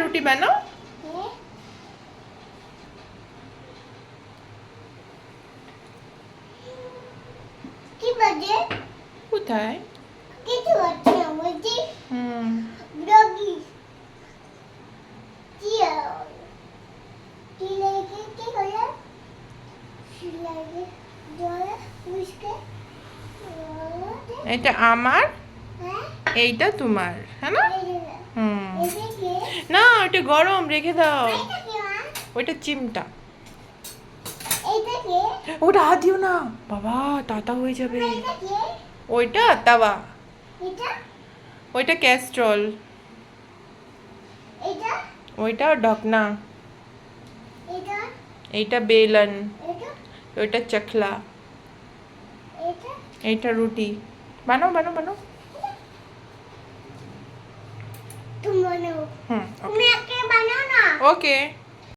রুটি বানাও। কি বাজে? কোথায়? কিছু হচ্ছে না বলছি। ব্লগি কি কি লাগে কি করে? কি লাগে? জলে উস্কে এটা আমার, হ্যাঁ এইটা তোমার, হ্যাঁ না? এই যে এটা কি? না ওটা গরম, রেখে দাও। এটা কি মা? ওইটা চিমটা। এটা কি? ওটা হাত দিও না বাবা, তাতা হয়ে যাবে। এটা কি? ওইটা তাওয়া, এটা ওইটা ক্যাস্ট্রল, এটা ওইটা ঢকনা, এটা এইটা বেলন, এটা ওইটা চখলা, এটা এইটা রুটি। বানাও বানাও বানাও। তুমি বানাও। হুম তুমি একে বানাও না। ওকে।